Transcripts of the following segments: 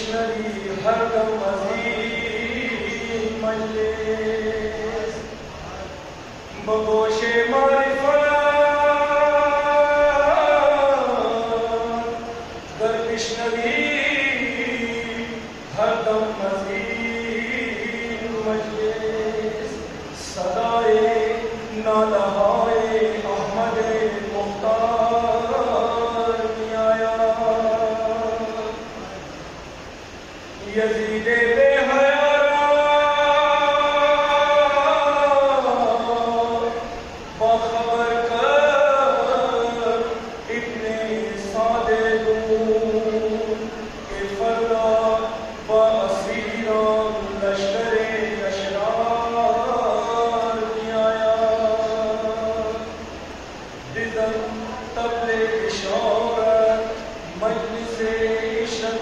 missionary हरदम अज़ीम मजलिस बगोशे मारिफत गर्दिश नबी हरदम अज़ीम मजलिस सदाए नालहाए अहमद मुख्तार मियाया यजीदे बेहयारा बाखबर कर इतने सादे दूर के फरदा बासीरा लश्करे अशरार मियाया दिदन तबले इशारत मजलिसे इशक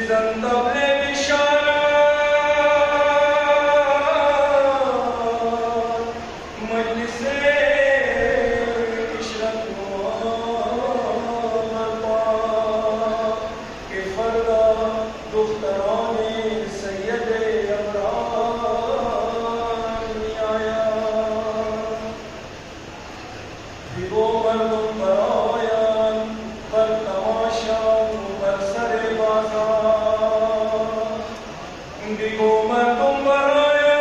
ज़ंदबे बिशारत मजलिसे इशरत बरपा के फरदा दुख्तराने सैयदे अबरार मियाया दिगो मर्दों पर आयान पर तमाशा पर सरे बाज़ार दिगो मर्दों पर आयान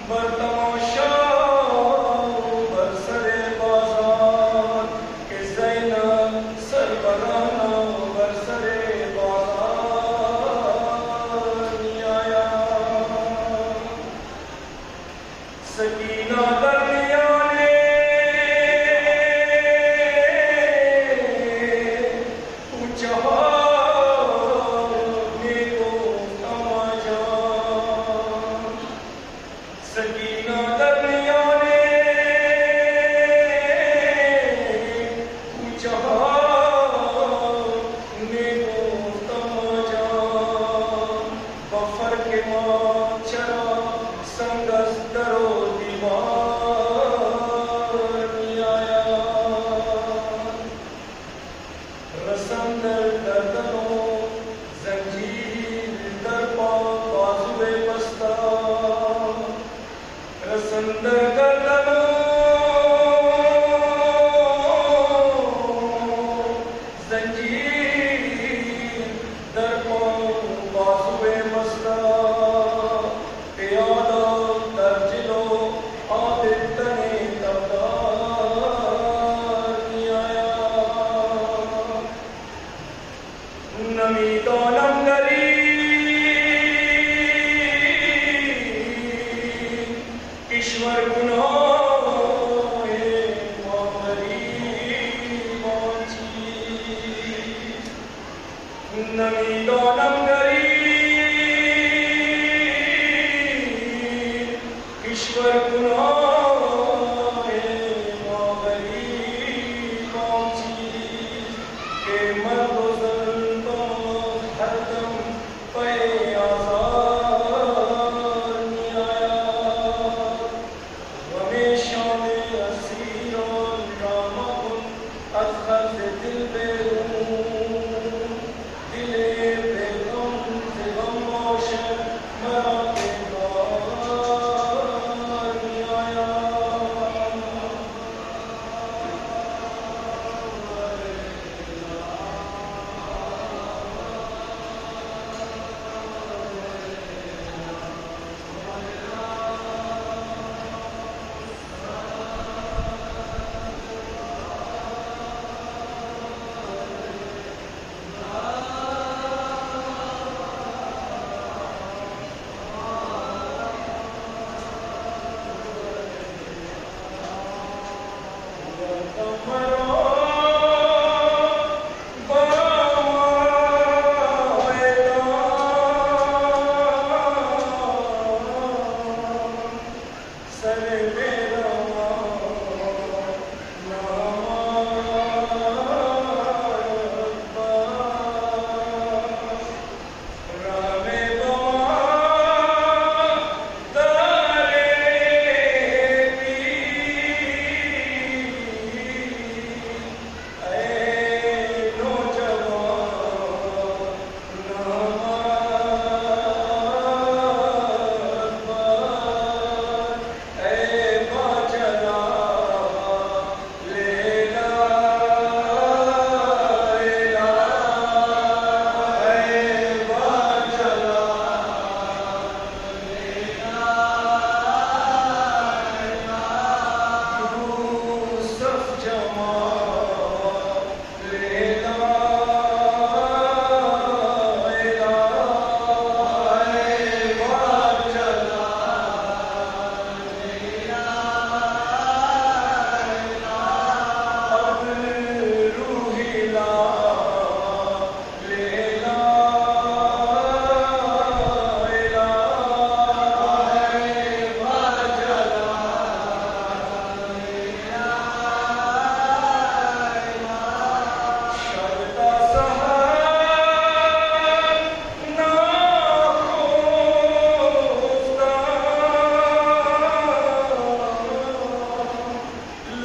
पर तमाशा पर सरे बाज़ार के ज़ैनब सरबराना पर सरे बाज़ार मियाया सकीना दरमियाने सकीना दरमियाने नेको तमाजा बफर के माचरा संगस दरो दीवार मियाया रसंदर दर्दनो जंजीर दरपा बाजुए बस्ता रसंदर दर्दनो जंजीर दरपा बाजुए बस्ता प्यादा दर्जिलो आदितने तबदार मियाया नमी दोनम गरी ईश्वर गुनाहे मामरी मांची नमी दोनम गरी ईश्वर गुनाहे मामरी मांची के मर्दो ज़ंदो हरदम पे आज़ार मियाया हमेशा में असीरों रामकुन अज़हर से दिल बेरून दिले बेगम से गम रोशन मरा के बार मियाया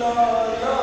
अल्लाह या